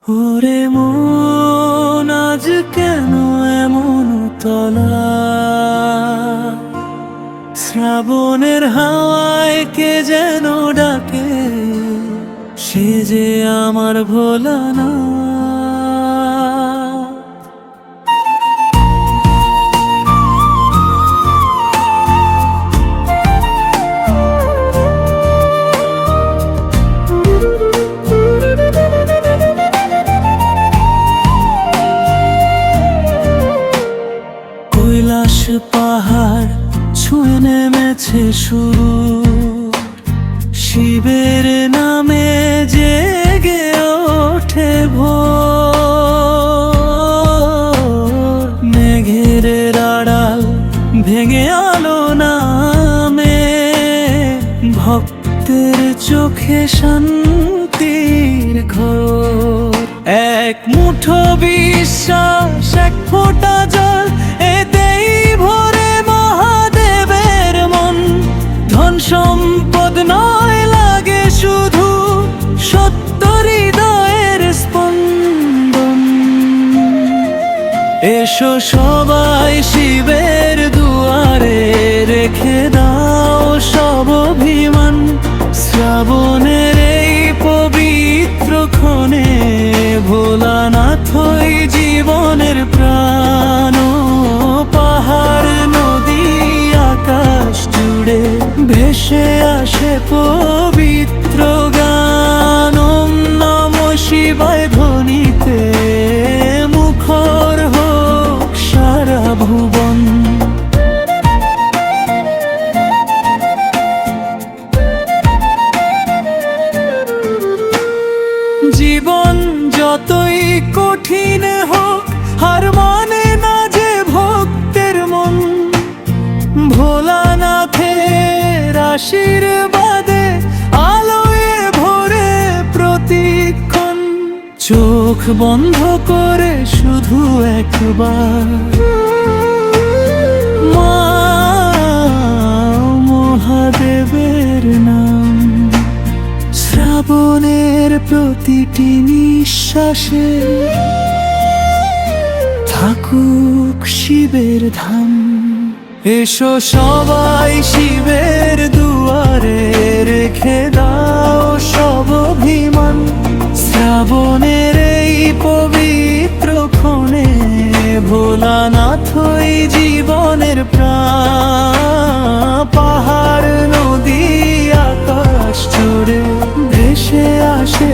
ওরে মন আজ কেন এমন তলা, শ্রাবণের হাওয়ায় কে যেন ডাকে, সে যে আমার ভোলা না। কৈলাস পাহাড় ছুঁয়ে নেমেছে শুরু, শিবের নামে জেগে ওঠে ভোর। মেঘের আড়াল ভেঙে আলো নামে, ভক্তের চোখে শান্তির ঘোর। এক মুঠো বিশ্বাস, এক ফোঁটা জল, এতেই ভরে মহাদেবের মন। ধন সম্পদ নয়, লাগে শুধু সত্য হৃদয়ের স্পন্দন। এসো সবাই শিবের দুয়ারে, রেখে দাও সব অভিমান। শ্রাবণের এই পবিত্র ক্ষণে ভোলানাথই জীবনের প্রাণ। পাহাড় নদী আকাশ জুড়ে ভেসে আসে পবিত্র গান। ওম নমঃ শিবায় ধ্বনিতে মুখর হোক সারা ভুবন। জীবন যতই কঠিন হোক, হার মানে না যে ভক্তের মন। ভোলানাথের আশীর্বাদে আলোয় ভরে প্রতিক্ষণ। চোখ বন্ধ করে শুধু একবার মা মহাদেবের নাম। শ্রাবণের প্রতিটি নিঃশ্বাসে থাকুক শিবের ধাম। এসো সবাই শিবের দুয়ারে, রেখে দাও সব অভিমান। শ্রাবণের এই পবিত্র ক্ষণে ভোলানাথই জীবনের প্রাণ। পাহাড় নদী আকাশ জুড়ে ভেসে আসে